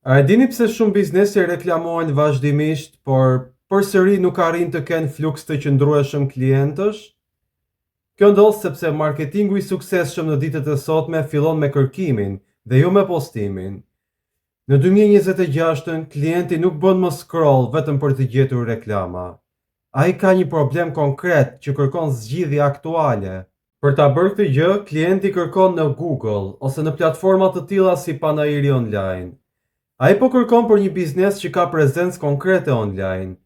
A e dini pse shumë biznese reklamojnë vazhdimisht, por përsëri nuk arrin të kenë fluks të qëndrueshëm klientësh? Kjo ndodh sepse marketingu i suksesshëm në ditët e sotme fillon me kërkimin dhe jo me postimin. Në 2026, klienti nuk bën më scroll vetëm për të gjetur reklama. Ai ka një problem konkret që kërkon zgjidhje aktuale. Për ta bërë këtë gjë, klienti kërkon në Google ose në platforma të tilla si Panayri online. Ai po kërkon për një biznes që ka prezencë konkrete online,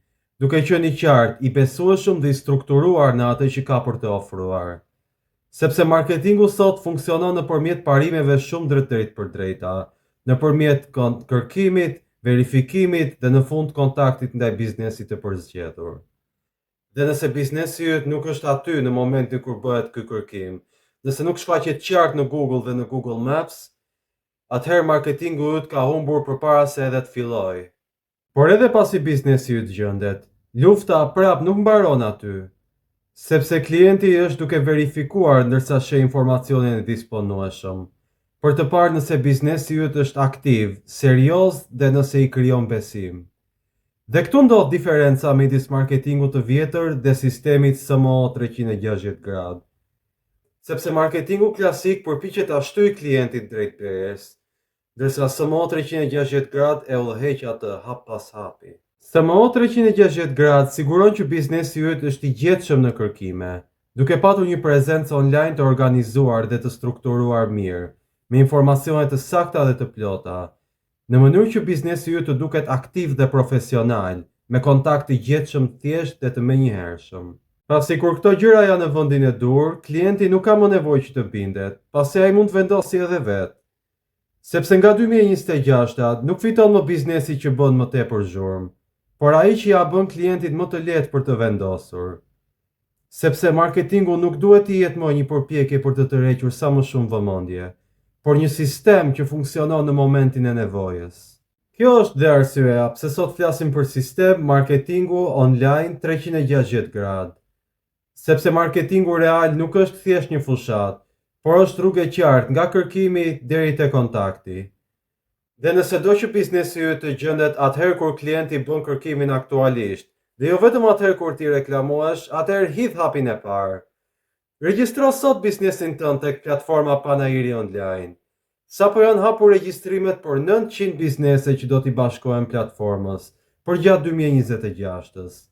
duke qenë i qartë, i besueshëm dhe i strukturuar në atë që ka për të ofruar. Sepse marketingu sot funksionon nëpërmjet parimeve shumë drejt për drejta, nëpërmjet kërkimit, verifikimit dhe në fund kontaktit ndaj biznesit të përzgjedhur. Dhe nëse biznesi yt nuk është aty në momentin kur bëhet ky kërkim, nëse nuk shfaqet qartë në Google dhe në Google Maps, atëherë marketingu yt ka humbur përpara se edhe të fillojë. Por edhe pasi biznesi yt gjendet, lufta prap nuk mbaron aty, sepse klienti është duke verifikuar ndërsa sheh informacionin e disponueshëm, për të parë nëse biznesi yt është aktiv, serioz dhe nëse i krijon besim. Dhe këtu ndodh diferenca midis marketingut të vjetër dhe sistemit SMO 360 gradë. Sepse marketingu klasik përpiqet ta shtyjë klientin drejt peres, ndërsa SMO 360 gradë e udhëheq atë hap pas hapi. SMO 360 gradë siguron që biznesi yt është i gjetshëm në kërkime, duke patur një prezencë online të organizuar dhe të strukturuar mirë, me informacione të sakta dhe të plota, në mënyrë që biznesi yt të duket aktiv dhe profesional, me kontakt të gjetshëm thjesht dhe të menjëhershëm. Pasi kur këto gjëra janë në vendin e dur, klienti nuk ka më nevojë që të bindet, pasi ai mund të vendosë edhe vetë. Sepse nga 2026 nuk fiton më biznesi që bën më tepër zhurmë, por ai që ja bën klientit më të lehtë për të vendosur. Sepse marketingu nuk duhet të jetë më një përpjekje për të tërhequr sa më shumë vëmendje, por një sistem që funksionon në momentin e nevojës. Kjo është dhe arsyeja pse sot flasim për sistem marketingu online 360 gradë. Sepse marketingu real nuk është thjesht një fushat, por është rrugë e qartë nga kërkimi deri te kontakti. Dhe nëse do që biznesi yt të gjendet atëherë kur klienti bën kërkimin aktualisht, dhe jo vetëm atëherë kur ti reklamohesh, atëherë hidh hapin e parë. Regjistro sot biznesin tënd tek platforma Panayri online. Sapo janë hapur regjistrimet për 900 biznese që do t'i bashkohen platformës për gjatë 2026-s.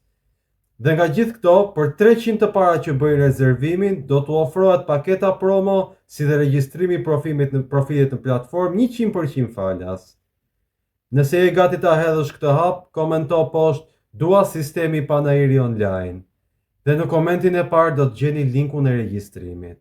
Dhe nga gjithë këto, për 300 të para që bëjnë rezervimin, do t'u ofrohet paketa promo si dhe regjistrimi profilit në platformë 100% falas. Nëse je gati ta hedhësh këtë hap, komento poshtë "Dua sistemi Panayri online" dhe në komentin e parë do të gjeni linkun e regjistrimit.